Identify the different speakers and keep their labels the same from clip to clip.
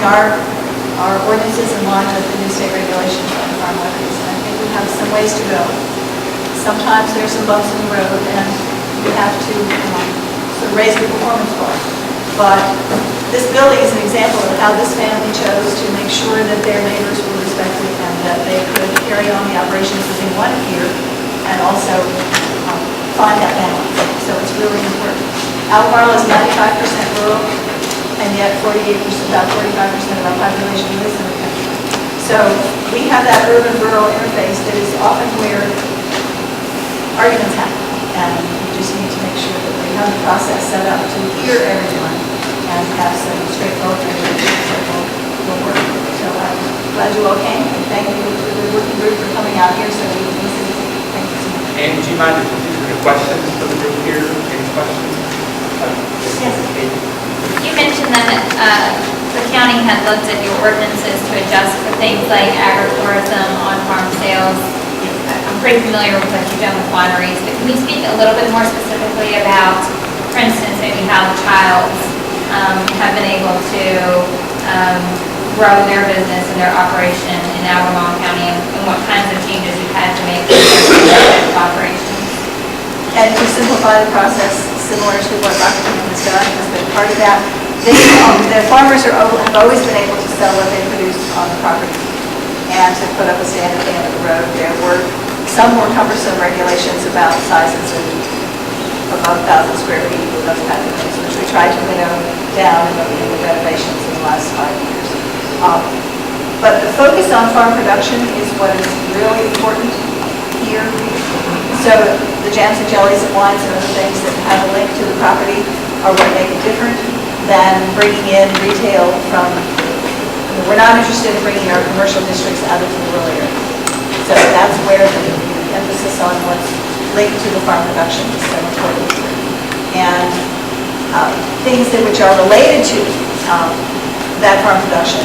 Speaker 1: our ordinances in line with the new state regulations on farm levies. And I think we have some ways to go. Sometimes there's some bumps in the road, and we have to sort of raise the performance bar. But this building is an example of how this family chose to make sure that their neighbors were respected and that they could carry on the operations that they wanted here and also find that balance. So it's really important. Albemarle is 95% rural, and yet 48%, about 45% of our population lives in the country. So we have that urban-rural interface that is often where arguments happen, and we just need to make sure that we have the process set up to hear everyone and have some straightforward regulations that will work. So I'm glad you all came, and thank you to the working group for coming out here so we can listen. Thank you so much.
Speaker 2: And do you mind if you have questions for the group here? Any questions?
Speaker 1: Yes.
Speaker 3: You mentioned that the county had looked at your ordinances to adjust for things like agritourism, on-farm sales. I'm pretty familiar with what you've done with wineries, but can you speak a little bit more specifically about, for instance, maybe how the Childs have been able to grow their business and their operation in Albemarle County, and what kinds of changes you've had to make to their operations?
Speaker 1: And to simplify the process, similar to what Dr. Piedmont has done, has been part of that. The farmers have always been able to sell what they produce on the property and to put up a stand at the end of the road. There were some more cumbersome regulations about sizes and above 1,000 square feet and those kinds of things, which we tried to winnow down in the renovations in the last 5 years. But the focus on farm production is what is really important here. So the jams and jellies and wines and other things that have a link to the property are what make it different than bringing in retail from, we're not interested in bringing our commercial districts out of the rural area. So that's where the emphasis on what's linked to the farm production is so important. And things which are related to that farm production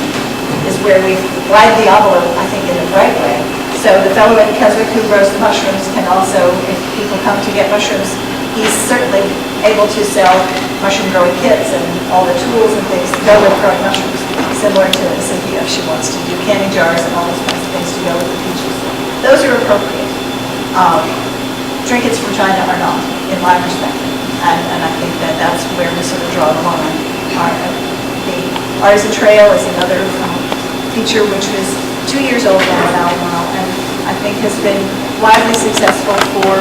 Speaker 1: is where we've widened the envelope, I think, in the right way. So the fellow in Keswick who grows the mushrooms can also, if people come to get mushrooms, he's certainly able to sell mushroom growing kits and all the tools and things that go with growing mushrooms, similar to Cynthia if she wants to do canning jars and all those kinds of things to go with the peaches. Those are appropriate. Trinkets from China are not, in my perspective. And I think that that's where we sort of draw the line. The Artisan Trail is another feature which was 2 years old now in Albemarle, and I think has been widely successful for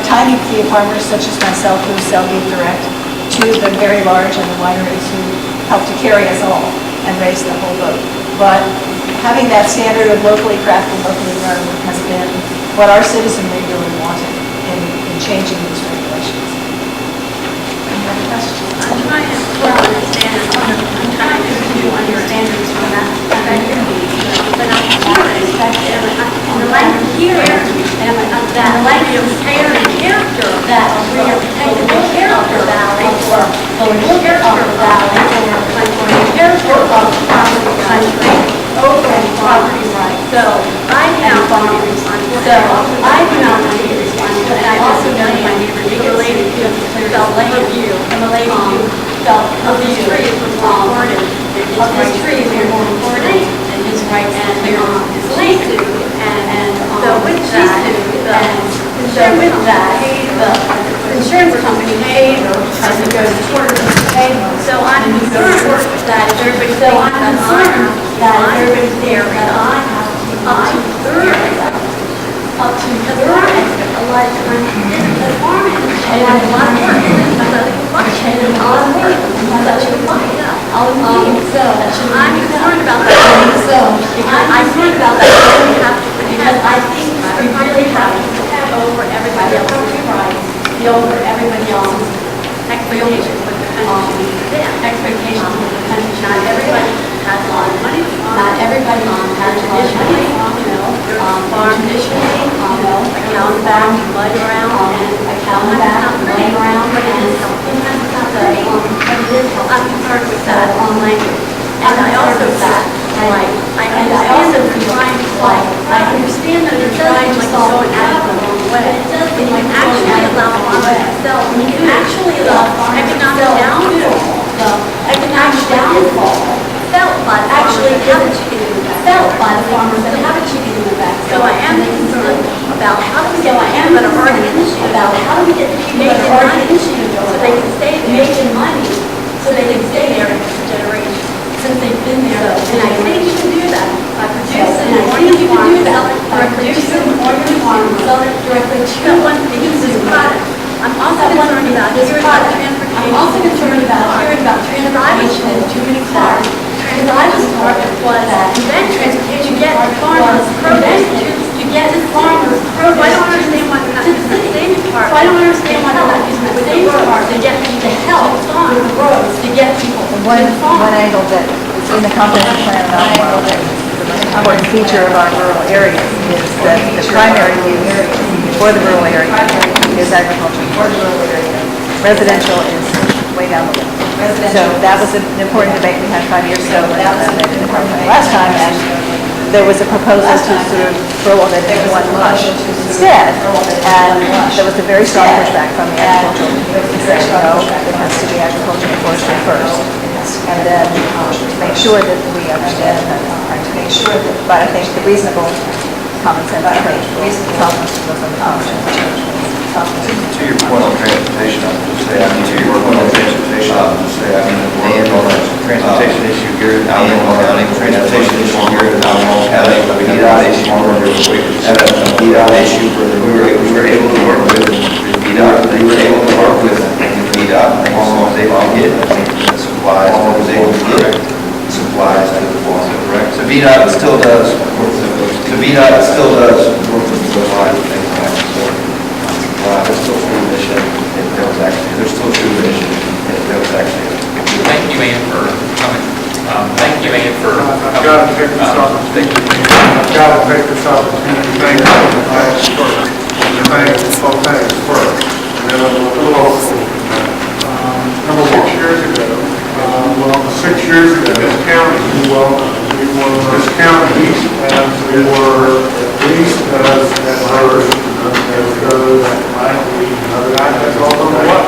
Speaker 1: tiny beef farmers such as myself who sell beef direct to the very large and the wineries who help to carry us all and raise the whole boat. But having that standard of locally crafted, locally grown has been what our citizenry really wanted in changing these regulations. Any other questions?
Speaker 4: I'm trying to understand this. I'm trying to understand this from that perspective. But I'm curious, and the language here, and that language of fair and character, that we are protecting the character valley, or the character valley, or the character of property country over property rights. So I do not want to be responsible. And I also know my neighbor related to self-land view, and related to self-abuse trees was more important. Of his trees are more important than his rights to clear his land. And so with that, the insurance company paid as it goes toward paid. So I'm concerned that everybody's there, and I'm concerned up to the farming, a lot of times the farming and a lot of work, and a lot of work, so I'm concerned about that. So I'm concerned about that. Because I think we really have to protect over everybody else's rights, over everybody else's expectations with the country. Expectations with the country. Not everybody has a lot of money. Not everybody has traditionally, farm traditionally, a cow in the back, mud around, and a cow in the back, mud around, and I'm concerned with that language. And I also I understand that they're trying to solve it out of the wrong way. When you actually allow farmers to sell, when you actually allow economic downfall felt by the farmers that have a chicken in the back. So I am concerned about how do we get the people that are already in the shoe, about how do we get the people that are already in the shoe so they can stay making money, so they can stay there for generations, since they've been there. And I think you can do that by producing, and I think you can do that by producing organic farm, sell it directly to someone that uses this product. I'm also concerned about this product. I'm also concerned about hearing about transportation and too many cars. Because I was taught was invented to get farmers produce, to get farmers produce. I don't understand why they're not using the same part. I don't understand why they're not using the same part to get people to help on the roads, to get people to farm.
Speaker 1: One angle that is in the comprehensive plan of Albemarle that is the most important feature of our rural areas is that the primary use for the rural area is agriculture. Residential is way down the list. So that was an important debate we had 5 years ago when I was in the department last time, and there was a proposal to sort of throw all that into one mush instead, and there was a very strong pushback from the agricultural community saying, no, it has to be agriculture and forestry first, and then to make sure that we understand that, to make sure that, but I think the reasonable common sense approach was on the option.
Speaker 5: To your point on transportation, I would just say, transportation issue here in Albemarle County, transportation issue here in Albemarle County, VDOT issue we were able to work with VDOT, they were able to work with VDOT, as long as they could get supplies, was able to get supplies to the farm, correct? So VDOT still does work with those lines of things like that. There's still true mission if there was actually, there's still true mission if there was actually.
Speaker 2: Thank you, Ann, for coming. Thank you, Ann, for
Speaker 6: I've got to take this opportunity to thank both things first. And then a little also. Number 6 years ago, 6 years ago, this county, we were as adverse as those that might be. That has all done what?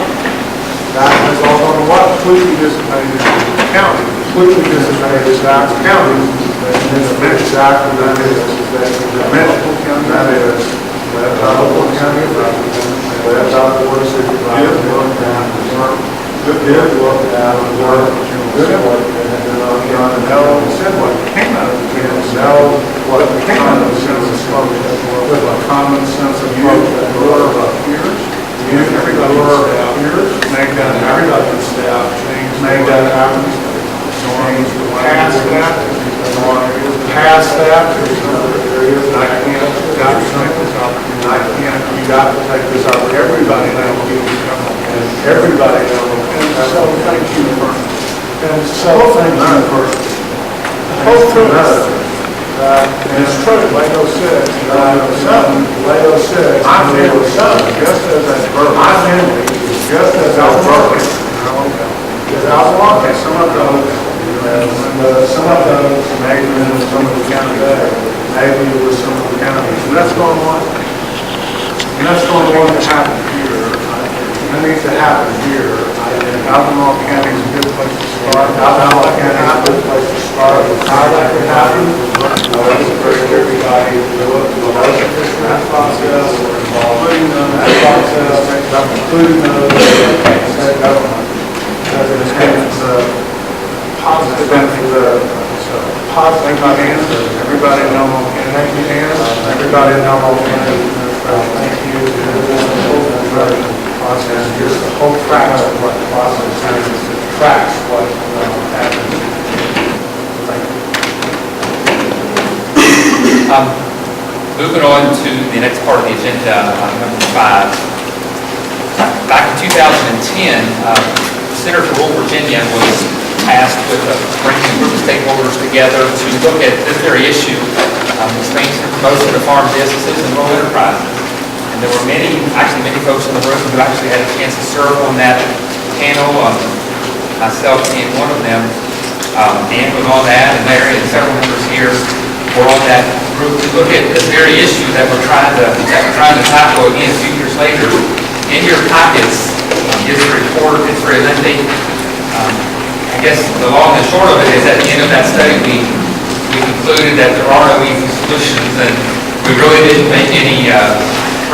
Speaker 6: That has all done what? Completely dissipated the county. Completely dissipated South County. And the exactly that is the municipal county, that is the Albemarle County of Richmond, that's our board of supervisors, did look at the work, said what came out of it, what came out of the census with a common sense approach that were our peers, make that everybody's staff change, make that happen, change past that, there's other areas, and I can't, you got to take this out, everybody now, and everybody now, and so thank you for, and so thank you for, and it's true, Lego 6, Lego 6, my family, just as that bird, my family, just as our bird, because Albemarle, some of those, maybe in some of the county there, maybe it was some of the counties, and that's going on. And that's going to happen here. That needs to happen here. Albemarle County is a good place to start. Albemarle County is a good place to start. How that could happen, I would encourage everybody to do it. That process, including that process, including the state government. Because it's a positive benefit, positive answer. Everybody in Albemarle County, everybody in Albemarle County, thank you. Process, just the whole tracks of what the process is, it tracks what happens. Thank you.
Speaker 2: Moving on to the next part of the agenda, number 5. Back in 2010, Center for Rural Virginia was tasked with bringing a group of stakeholders together to look at this very issue, expansion and promotion of farm businesses and rural enterprises. And there were many folks in the room who actually had a chance to serve on that panel, myself being one of them. Ann was on that, and Larry and several members here were on that group to look at this very issue that we're trying to tackle again a few years later. In your pockets is a report. It's very lengthy. I guess the long and short of it is at the end of that study we concluded concluded that there are no easy solutions, and we really didn't make any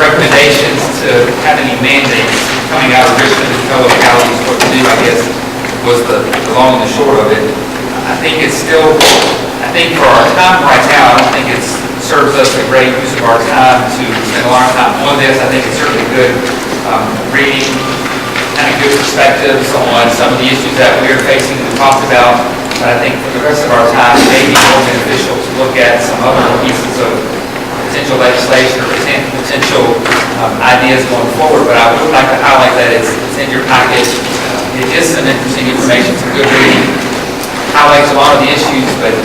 Speaker 2: recommendations to have any mandates coming out of Richmond to tell localities what to do, I guess, was the long and the short of it. I think it's still, I think for our time right now, I don't think it serves us a great use of our time to spend a lot of time on this. I think it's certainly good reading, kind of good perspectives on some of the issues that we are facing and talked about. But I think for the rest of our time, it may be more beneficial to look at some other pieces of potential legislation or potential ideas going forward. But I would like to highlight that it's in your package. It is some interesting information, some good reading, highlights a lot of the issues, but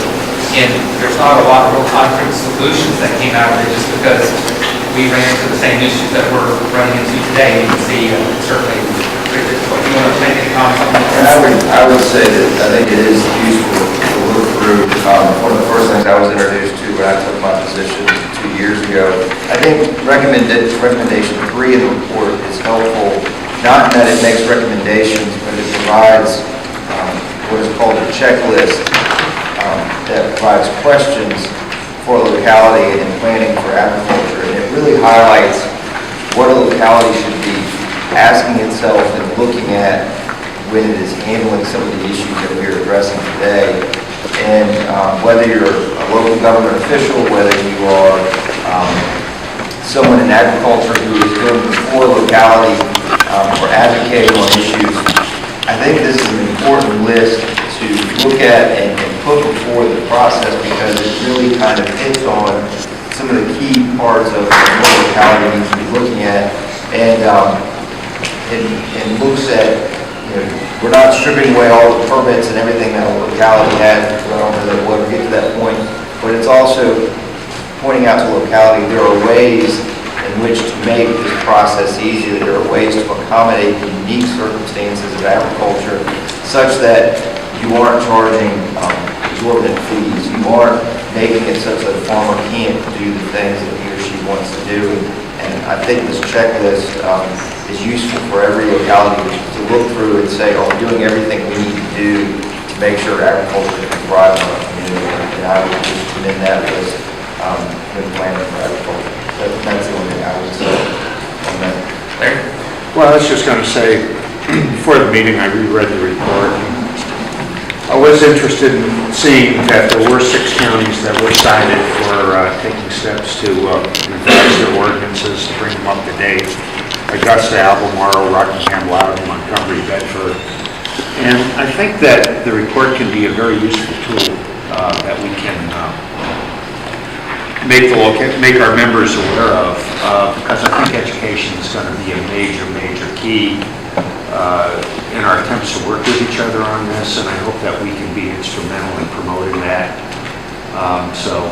Speaker 2: again, there's not a lot of real concrete solutions that came out of it just because we ran into the same issues that we're running into today. You can see certainly pretty difficult. You want to make any comments on that?
Speaker 5: I would say that I think it is useful to look through. One of the first things I was introduced to when I took my position 2 years ago, I think recommendation 3 in the report is helpful, not in that it makes recommendations, but it provides what is called a checklist that provides questions for a locality in planning for agriculture, and it really highlights what a locality should be asking itself and looking at when it is handling some of the issues that we are addressing today. And whether you're a local government official, whether you are someone in agriculture who is doing this for a locality or advocating on issues, I think this is an important list to look at and put before the process, because it really kind of hits on some of the key parts of what a locality needs to be looking at, and looks at, we're not stripping away all the permits and everything that a locality has. I don't know that we'll ever get to that point, but it's also pointing out to the locality there are ways in which to make this process easier. There are ways to accommodate the unique circumstances of agriculture such that you aren't charging exorbitant fees. You aren't making it such that a farmer can't do the things that he or she wants to do. And I think this checklist is useful for every locality to look through and say, are we doing everything we need to do to make sure agriculture can thrive in our community? And I would just commend that list with planning for agriculture. That's the only thing I would say on that.
Speaker 7: Well, I was just going to say, before the meeting, I reread the report. I was interested in seeing that there were 6 counties that were cited for taking steps to revise their ordinances to bring them up to date. Augusta, Albemarle, Rockingham, Loudoun, Montgomery, Bedford. And I think that the report can be a very useful tool that we can make our members aware of, because I think education is going to be a major key in our attempts to work with each other on this, and I hope that we can be instrumental in promoting that. So,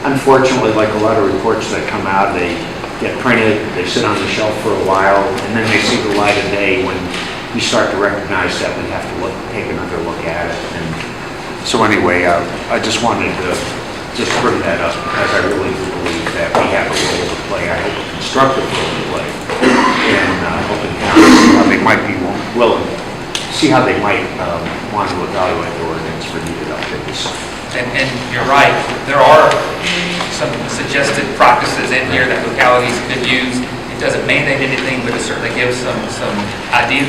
Speaker 7: unfortunately, like a lot of reports that come out, they get printed, they sit on the shelf for a while, and then they see the light of day when we start to recognize that we have to take another look at it. And so anyway, I just wanted to just bring that up, because I really do believe that we have a role to play. I hope a constructive role to play. And hoping they might be willing, see how they might want to evaluate the ordinance for needed updates.
Speaker 2: And you're right, there are some suggested practices in here that localities could use. It doesn't mandate anything, but it certainly gives some ideas,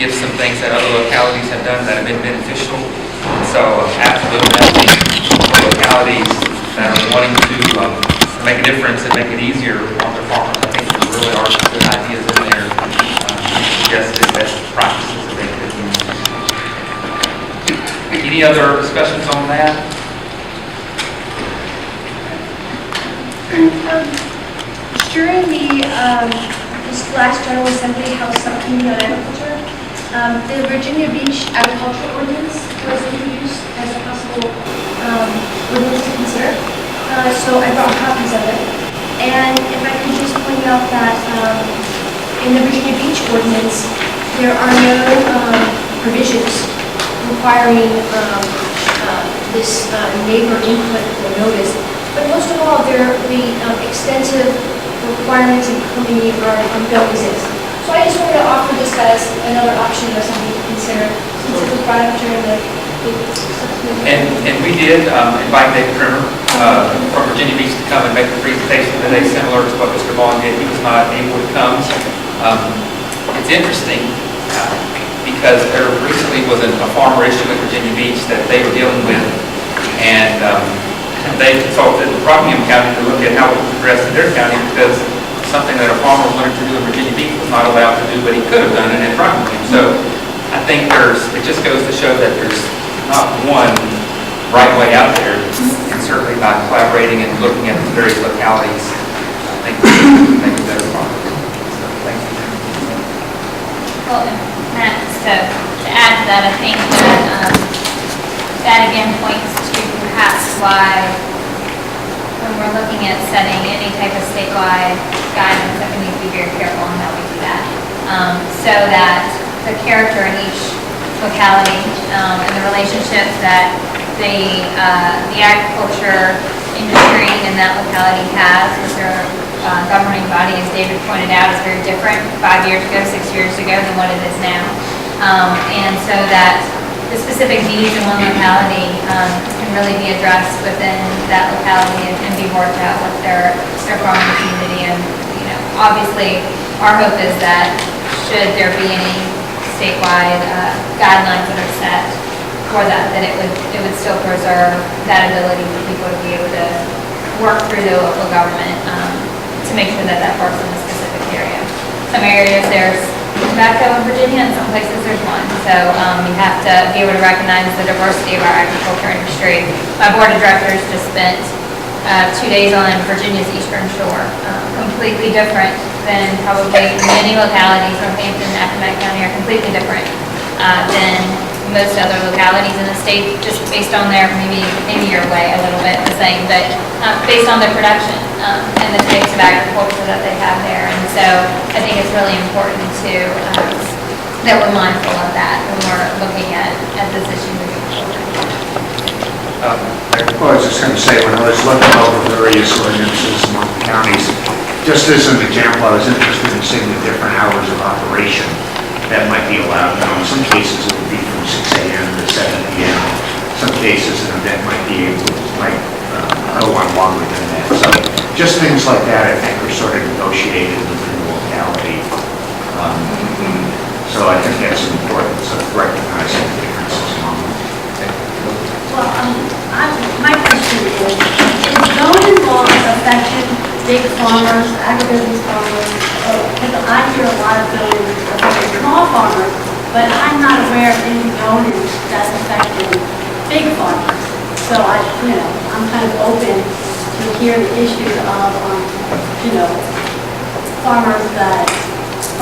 Speaker 2: gives some things that other localities have done that have been beneficial. So absolutely, localities that are wanting to make a difference and make it easier on their farmers, I think there really are some good ideas in there, suggested best practices that they could use. Any other discussions on that?
Speaker 8: During this last General Assembly House Subcommittee on Agriculture, the Virginia Beach Agricultural Ordinance was introduced as a possible ordinance to consider. So I brought copies of it. And if I could just point out that in the Virginia Beach Ordinance, there are no provisions requiring this neighbor input or notice. But most of all, the extensive requirements and permitting don't exist. So I just wanted to offer this as another option or something to consider, since it was brought up during the
Speaker 2: And we did invite David Trimmer from Virginia Beach to come and make a presentation today, similar to what Mr. Vaughn did. He was not able to come. It's interesting because there recently was a farmer issue in Virginia Beach that they were dealing with, and they consulted Rockingham County to look at how it was addressed in their county, because something that a farmer wanted to do in Virginia Beach was not allowed to do, but he could have done it in Rockingham. So I think it just goes to show that there's not one right way out there, and certainly by collaborating and looking at the various localities, I think we can make a better product. So thank you.
Speaker 3: Well, and Matt, just to add to that, I think that that again points to perhaps why when we're looking at setting any type of statewide guidance, that we need to be very careful on how we do that. So that the character in each locality and the relationships that the agriculture industry in that locality has with their governing body, as David pointed out, is very different 5 years ago, 6 years ago than what it is now. And so that the specific needs in one locality can really be addressed within that locality and be worked out with their farming community. And, you know, obviously, our hope is that should there be any statewide guidelines that are set for that, it would still preserve that ability for people to be able to work through the local government to make sure that that works in a specific area. Some areas there's tobacco in Virginia, and some places there's one. So we have to be able to recognize the diversity of our agriculture industry. My board of directors just spent 2 days on Virginia's Eastern Shore, completely different than probably many localities. Northampton and Appomattox County are completely different than most other localities in the state, just based on their, maybe your way a little bit the same, but based on their production and the types of agriculture that they have there. And so I think it's really important that we're mindful of that when we're looking at this issue moving forward.
Speaker 7: Well, I was just going to say, when I was looking over various ordinances among counties, just as an example, I was interested in seeing the different hours of operation that might be allowed. Now, in some cases, it would be from 6 a.m. to 7 p.m. Some cases, an event might go on longer than that. So just things like that, I think, are sort of negotiated within the locality. So I think that's important, so recognizing the differences among them.
Speaker 4: Well, my question is zoning laws affecting big farmers, agribusiness farmers? Because I hear a lot of zoning affecting small farmers, but I'm not aware of any zoning that's affecting big farmers. So I'm kind of open to hear the issues of, farmers that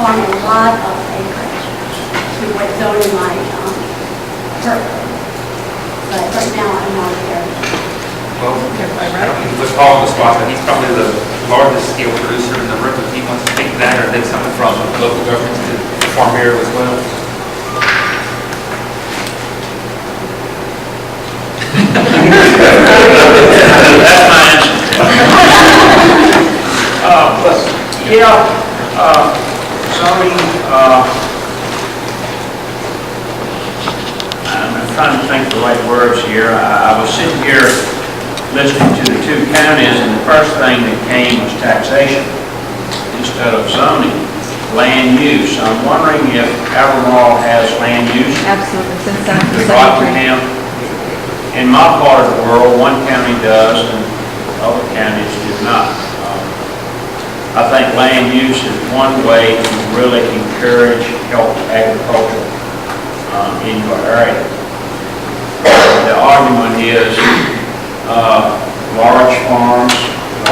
Speaker 4: farm a lot of acreage, to what zoning might hurt. But right now, I'm not aware.
Speaker 2: Well, I don't mean to put Paul on the spot, but he's probably the largest scale producer in the room. If he wants to take that, or then something from local governments to farm area as well.
Speaker 9: That's my answer. Zoning, I'm trying to think the right words here. I was sitting here listening to the two counties, and the first thing that came was taxation instead of zoning, land use. I'm wondering if Albemarle has land use.
Speaker 1: Absolutely, since
Speaker 9: With Rockingham. In my part of the world, one county does and other counties do not. I think land use is one way to really encourage help agriculture in your area. The argument is large farms,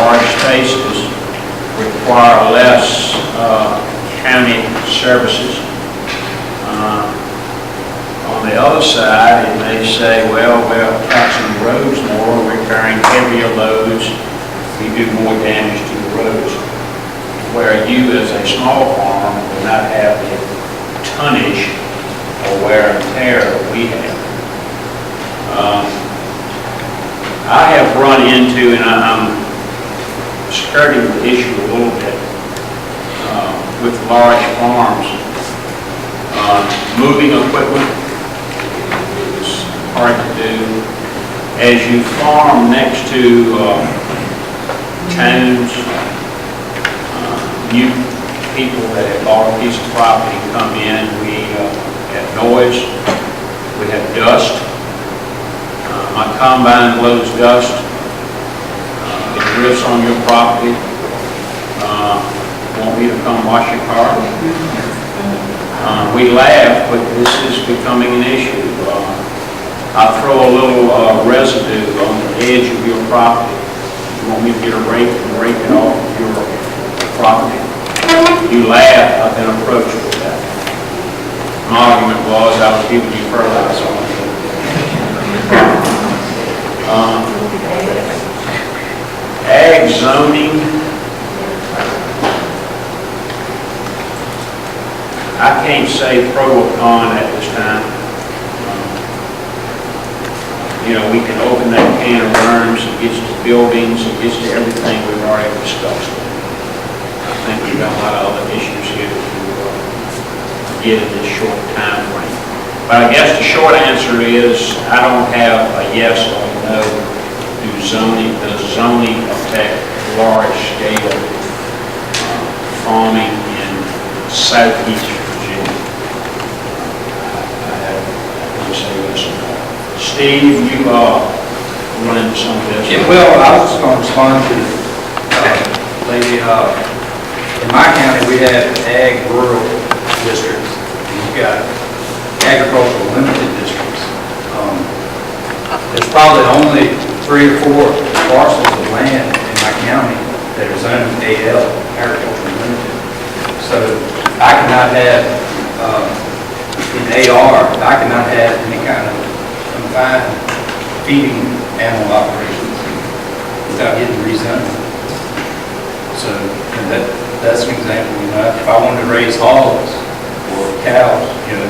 Speaker 9: large spaces require less county services. On the other side, it may say, well, we're taxing the roads more, we're carrying heavier loads, we do more damage to the roads. Where you, as a small farm, will not have the tonnage or wear and tear that we have. I have run into, and I'm skirting the issue a little bit, with large farms, moving equipment is hard to do. As you farm next to towns, new people that have bought a piece of property come in, we have noise, we have dust. My combine blows dust, it drifts on your property. Want me to come wash your car? We laugh, but this is becoming an issue. I throw a little residue on the edge of your property. You want me to get a rake and rake it off of your property? You laugh, I've been approached with that. My argument was I was giving you fertilizer on it. Ag zoning, I can't say pro or con at this time. You know, we can open that can of worms, it gets to buildings, it gets to everything we've already discussed. I think we've got a lot of other issues here to get in this short time frame. But I guess the short answer is, I don't have a yes or a no. Does zoning affect large scale farming in southeast Virginia? I would say yes or no. Steve, you run into some of this.
Speaker 5: Yeah, well, I was just going to respond to lady. In my county, we have ag rural districts. You've got agricultural limited districts. There's probably only 3 or 4 parcels of land in my county that are zoned AL, agricultural limited. So I cannot have, in AR, I cannot have any kind of confined feeding animal operations without getting rezoned. So that's an example. You know, if I wanted to raise hogs or cows, you know,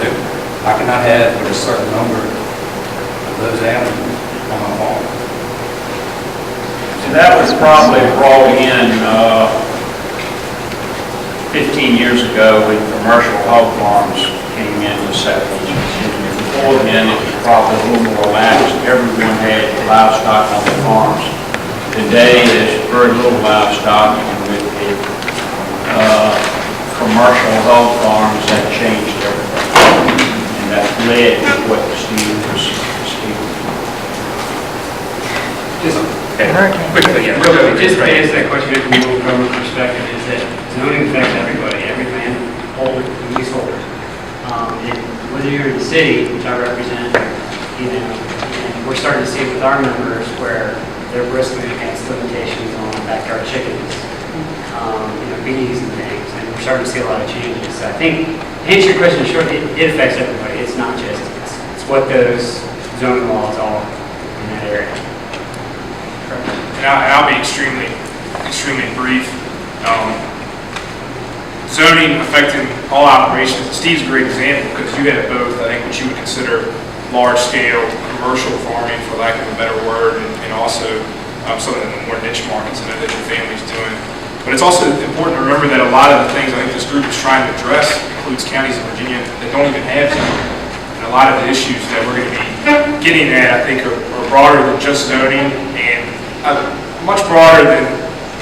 Speaker 5: I cannot have a certain number of those animals on my farm.
Speaker 9: So that was probably brought in 15 years ago when commercial hog farms came in the 70s. Before then, it was probably a little more relaxed. Everyone had livestock on their farms. Today, there's very little livestock, and with the commercial hog farms, that changed everything. And that led to what Steve was speaking.
Speaker 2: Quickly, yeah.
Speaker 10: Real quick, just to answer that question from a local government perspective, is that zoning affects everybody, every landholder, and leaseholder. And whether you're in the city, which I represent, you know, and we're starting to see it with our members where they're bristling against limitations on backyard chickens, you know, bees and things, and we're starting to see a lot of changes. So I think, to answer your question short, it affects everybody. It's not just, it's what those zoning laws are in that area.
Speaker 11: And I'll be extremely brief. Zoning affecting all operations. Steve's a great example because you have both, I think, what you would consider large-scale commercial farming, for lack of a better word, and also some of the more niche markets I know that your family's doing. But it's also important to remember that a lot of the things I think this group is trying to address includes counties in Virginia that don't even have zoning. And a lot of the issues that we're going to be getting at, I think, are broader than just zoning and much broader than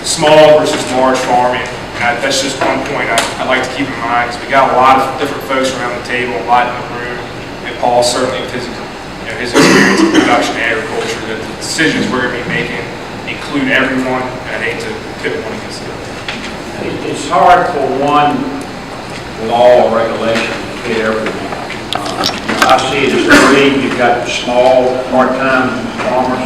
Speaker 11: small versus large farming. And that's just one point I'd like to keep in mind, because we got a lot of different folks around the table, a lot in the room, and Paul certainly with his experience in production and agriculture, that the decisions we're going to be making include everyone, and I hate to put one against the other.
Speaker 9: It's hard for one law or regulation to fit everything. I see it as three. You've got small, part-time farmers.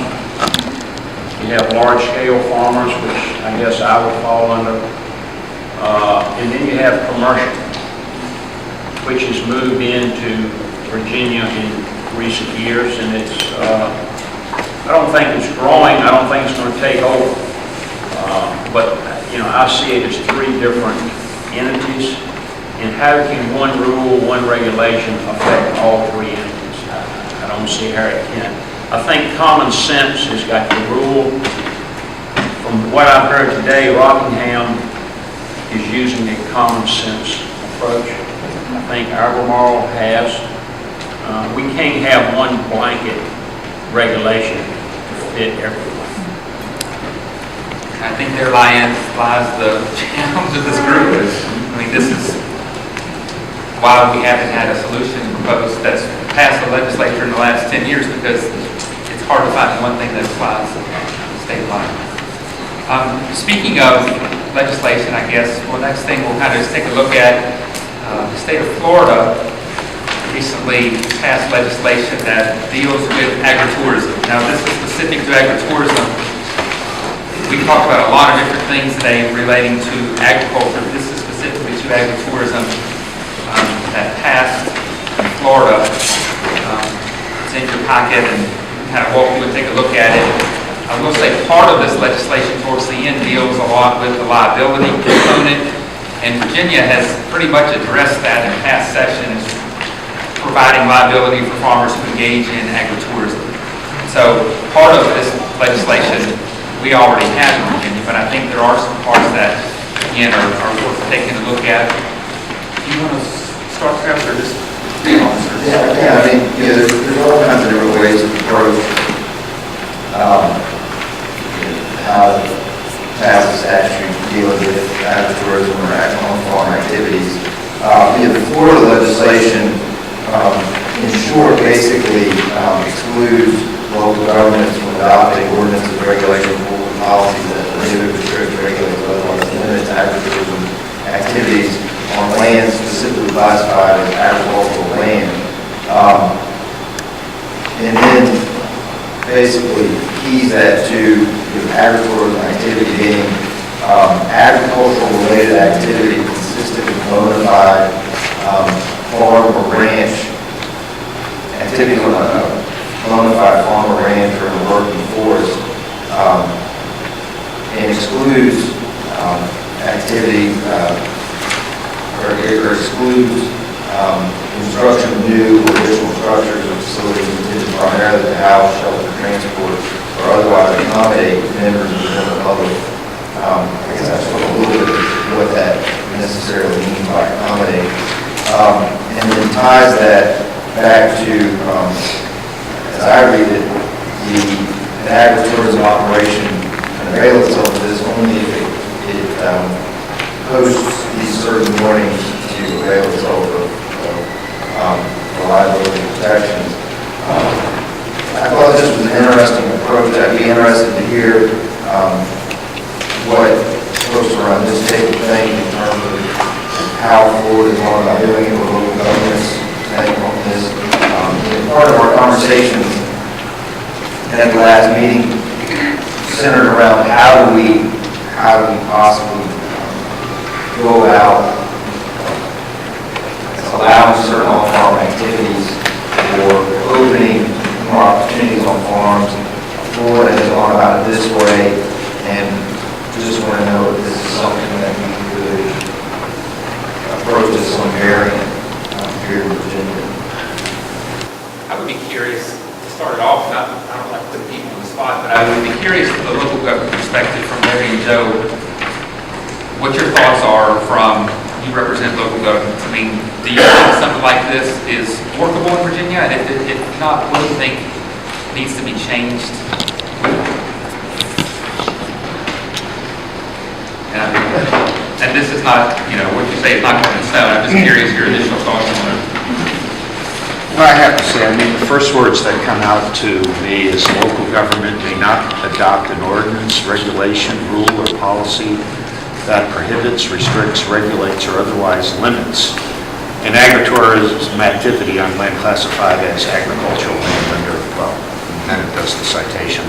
Speaker 9: You have large-scale farmers, which I guess I would fall under. And then you have commercial, which has moved into Virginia in recent years, and it's, I don't think it's growing, I don't think it's going to take over. But, you know, I see it as 3 different entities, and how can one rule, one regulation affect all 3 entities? I don't see how it can. I think common sense has got to rule. From what I've heard today, Rockingham is using a common sense approach. I think Albemarle has. We can't have one blanket regulation to fit everyone.
Speaker 2: I think there lies the challenge of this group. I mean, this is why we haven't had a solution proposed that's passed the legislature in the last 10 years, because it's hard to find one thing that applies statewide. Speaking of legislation, I guess, well, next thing we'll kind of just take a look at, the state of Florida recently passed legislation that deals with agritourism. Now, this is specific to agritourism. We talked about a lot of different things today relating to agriculture. This is specifically to agritourism that passed in Florida. It's in your packet, and kind of walk through and take a look at it. I will say part of this legislation towards the end deals a lot with the liability component, and Virginia has pretty much addressed that in past sessions, providing liability for farmers who engage in agritourism. So part of this legislation we already have in Virginia, but I think there are some parts that, again, are worth taking a look at. Do you want to start, perhaps, or just the officers?
Speaker 5: Yeah, I mean, there's all kinds of different ways to approach how to pass a statute dealing with agritourism or on-farm activities. The Florida legislation, in short, basically excludes local governments from adopting ordinances, regulations, rules, and policies that prohibit, restrict, regulate, or otherwise limit agritourism activities on land specifically classified as agricultural land. And then basically keys that to agritourism activity being agricultural related activity consistent with bona fide farm or ranch activity on a bona fide farm or ranch or in a working forest, and excludes activity or excludes construction of new or additional structures or facilities intended primarily to house, shelter, transport, or otherwise accommodate members of the general public. I guess that's a little bit of what that necessarily means by accommodate. And then ties that back to, as I read it, an agritourism operation can avail itself of this only if it posts these certain warnings to avail itself of liability protections. I thought this was an interesting approach. I'd be interested to hear what folks around this table think in terms of how Florida is going about doing it with local governments. Think on this. Part of our conversations at the last meeting centered around how do we possibly go about allowing certain on-farm activities or opening more opportunities on farms. Florida has gone about it this way, and just want to know if this is something that we could approach as some variant here in Virginia.
Speaker 2: I would be curious, to start it off, and I don't like putting people on the spot, but I would be curious from the local government perspective, from Larry and Joe, what your thoughts are from, you represent local governments. I mean, do you think something like this is workable in Virginia? And if not, what do you think needs to be changed? And this is not, what you say is not going to stone. I'm just curious your initial thoughts on it.
Speaker 7: Well, I have to say, the first words that come out to me is local government may not adopt an ordinance, regulation, rule, or policy that prohibits, restricts, regulates, or otherwise limits an agritourism activity on land classified as agricultural land under, well, and then it does the citation.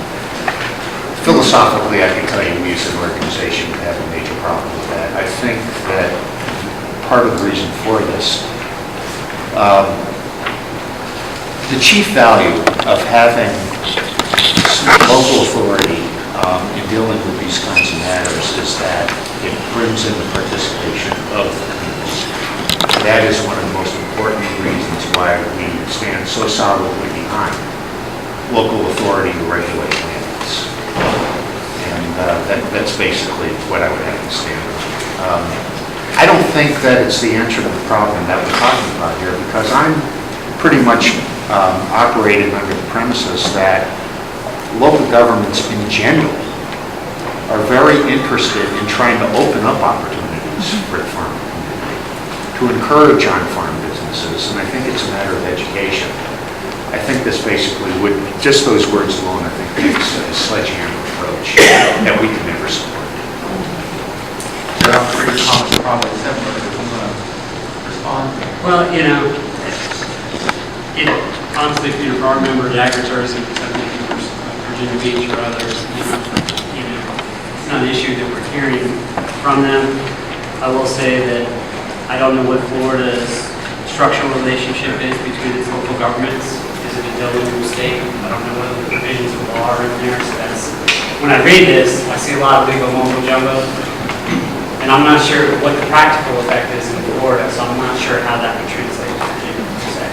Speaker 7: Philosophically, I can tell you we as an organization have a major problem with that. I think that part of the reason for this, the chief value of having local authority in dealing with these kinds of matters is that it brings in the participation of the community. That is one of the most important reasons why we stand so solidly behind local authority to regulate land use. And that's basically what I would have to stand on. I don't think that it's the answer to the problem that we're talking about here, because I'm pretty much operating under the premises that local governments in general are very interested in trying to open up opportunities for the farming community, to encourage on-farm businesses, and I think it's a matter of education. I think this basically would, just those words alone, I think makes a sledgehammer approach that we can never support.
Speaker 2: So I'm sure your comments are probably similar, but I'm going to respond.
Speaker 10: Well, honestly, for our members, agritourism, members of Virginia Beach or others, it's not an issue that we're hearing from them. I will say that I don't know what Florida's structural relationship is between its local governments. Is it a delegate state? I don't know what the provisions of law are in there. So that's, when I read this, I see a lot of legal mumbo jumbo. And I'm not sure what the practical effect is in Florida, so I'm not sure how that would translate to Virginia per se.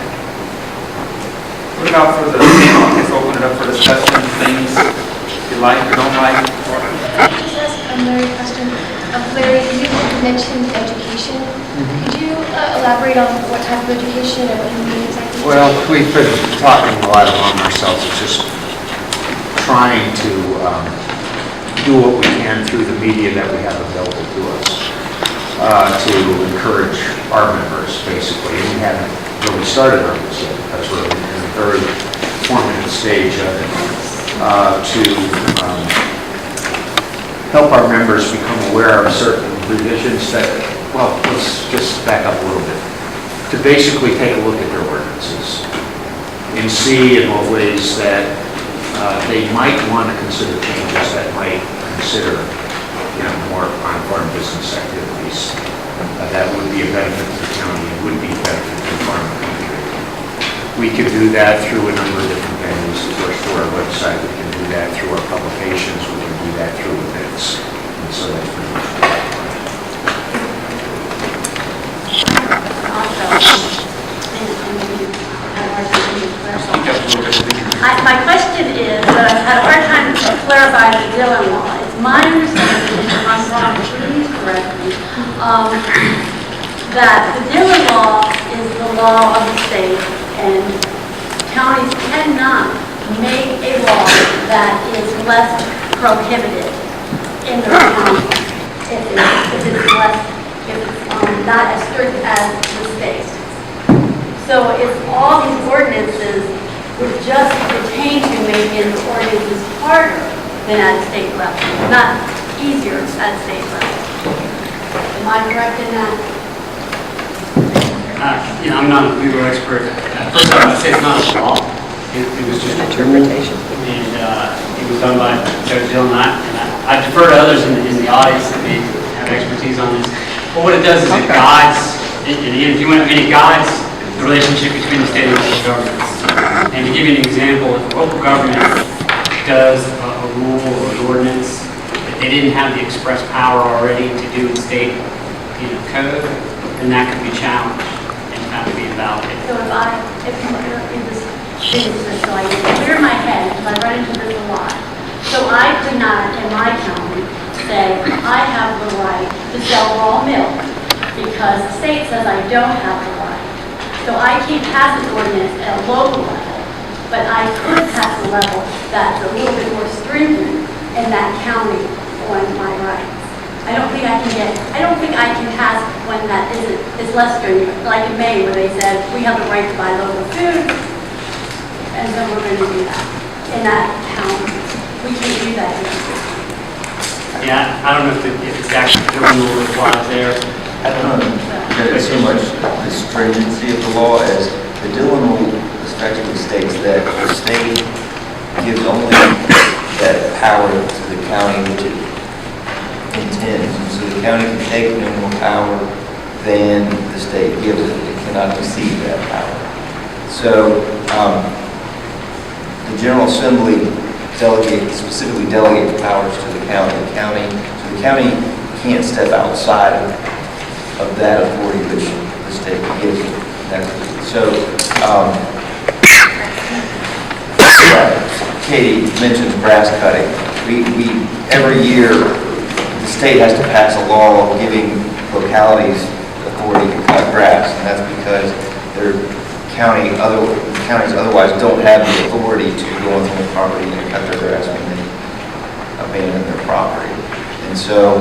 Speaker 2: What about for the panel? Let's open it up for discussion, things you like or don't like.
Speaker 8: Can I just ask another question? Larry, you mentioned education. Could you elaborate on what type of education and what you mean exactly?
Speaker 7: Well, we've been talking a lot among ourselves. It's just trying to do what we can through the media that we have available to us to encourage our members, basically. And we haven't really started on this yet because we're in a very formative stage of it, to help our members become aware of certain revisions that, well, let's just back up a little bit. To basically take a look at their ordinances and see in what ways that they might want to consider changes that might consider, more on-farm business activities. That would be a benefit to the county, it would be a benefit to the farming community. We could do that through a number of different venues. Of course, through our website, we can do that through our publications, we can do that through events. And so that's pretty much what I want.
Speaker 4: My question is, I had a hard time to clarify the Dillon law. It's my understanding, if I'm wrong, please correct me, that the Dillon law is the law of the state, and counties cannot make a law that is less prohibited in their county if it's not as strict as the state. So if all these ordinances would just pertain to making the ordinances harder than at state level, not easier at state level. Am I correct in that?
Speaker 10: I'm not a legal expert. First of all, I'd say it's not a law. It was just interpretation. And it was done by Judge Dillon, and I defer to others in the audience that may have expertise on this. But what it does is it guides, it guides the relationship between the state and local governments. And to give you an example, if a local government does a rule or an ordinance that they didn't have the express power already to do in state code, then that could be challenged and have to be invalidated.
Speaker 4: So if so I clear my head, because I run into this a lot. So I could not, in my county, say, I have the right to sell raw milk, because the state says I don't have the right. So I can't pass an ordinance at a local level, but I could pass a level that's a little bit more stringent in that county on my rights. I don't think I can pass one that is less stringent, like in Maine, where they said, we have the right to buy local food, and so we're going to do that. In that county, we can't do that here.
Speaker 10: Yeah, I don't know if the exact Dillon rule applies there.
Speaker 5: I don't know that it's so much the stringency of the law as the Dillon rule effectively states that the state gives only that power to the county which it intends. So the county can take no more power than the state gives it. It cannot exceed that power. So the General Assembly specifically delegates powers to the county. So the county can't step outside of that authority which the state gives it. So, Katie mentioned grass cutting. We every year the state has to pass a law giving localities authority to cut grass, and that's because they're counties otherwise don't have the authority to go on someone's property and cut their grass when they abandon their property. And so,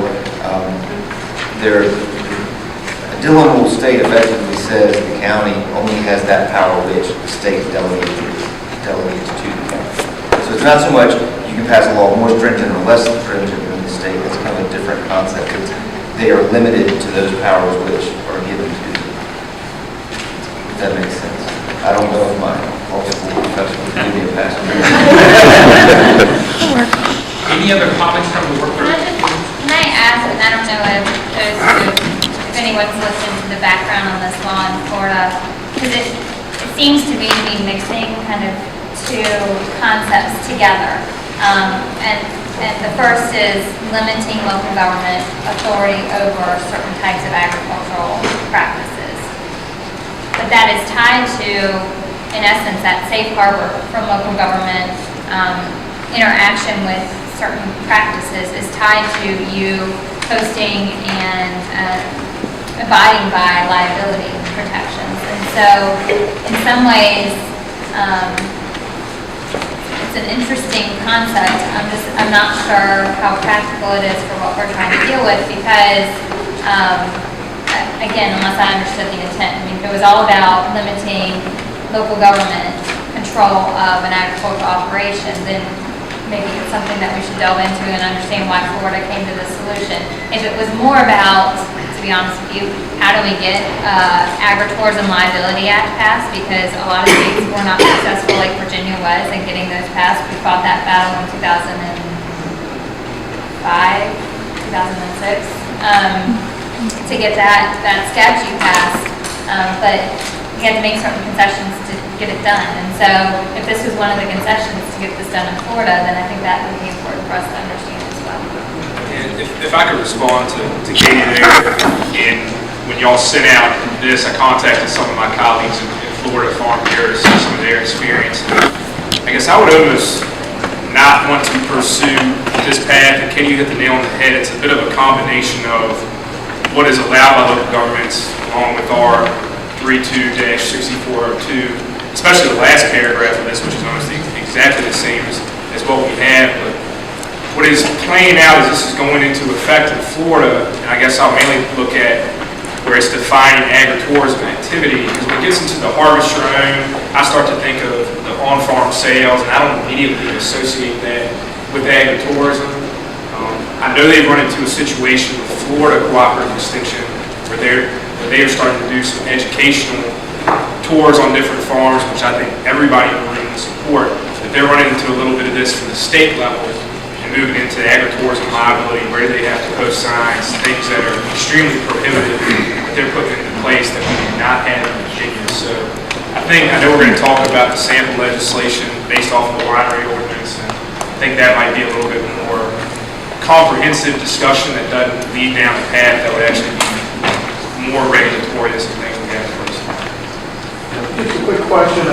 Speaker 5: Dillon State effectively says the county only has that power which the state delegates to the county. So it's not so much you can pass a law more stringent or less stringent than the state. It's kind of a different concept. They are limited to those powers which are given to them. If that makes sense. I don't know if my law school professor would give me a pass.
Speaker 2: Any other comments from the work group?
Speaker 3: Can I ask, and I don't know if anyone's listened to the background on this law in Florida, because it seems to me to be mixing kind of two concepts together. And the first is limiting local government authority over certain types of agricultural practices. But that is tied to, in essence, that safe harbor from local government interaction with certain practices is tied to you posting and abiding by liability protections. And so, in some ways, it's an interesting concept. I'm not sure how practical it is for what we're trying to deal with because, again, unless I understood the intent, I mean, if it was all about limiting local government control of an agricultural operation, then maybe it's something that we should delve into and understand why Florida came to this solution. If it was more about, to be honest with you, how do we get Agritourism Liability Act passed, because a lot of states were not successful like Virginia was in getting those passed. We fought that battle in 2005, 2006, to get that statute passed, but we had to make certain concessions to get it done. And so if this was one of the concessions to get this done in Florida, then I think that would be important for us to understand as well.
Speaker 11: And if I could respond to Katie there, and when y'all sent out this, I contacted some of my colleagues in Florida farm bureaus, some of their experience. I guess I would almost not want to pursue this path, and Katie, you hit the nail on the head. It's a bit of a combination of what is allowed by local governments along with our 32-6402, especially the last paragraph of this, which is almost exactly the same as what we have. But what is playing out is this is going into effect in Florida, and I guess I'll mainly look at where it's defining agritourism activity, because when it gets into the harvest your own, I start to think of the on-farm sales, and I don't immediately associate that with agritourism. I know they've run into a situation with Florida Cooperative Extension where they are starting to do some educational tours on different farms, which I think everybody in the room will support. But they're running into a little bit of this from the state level and moving into agritourism liability, where they have to post signs, things that are extremely prohibitive that they're putting into place that we do not have in Virginia. So I know we're going to talk about the sample legislation based off of the winery ordinance, and I think that might be a little bit more comprehensive discussion that doesn't lead down a path that would actually be more regulatory than some things we have in place.
Speaker 6: Just a quick question.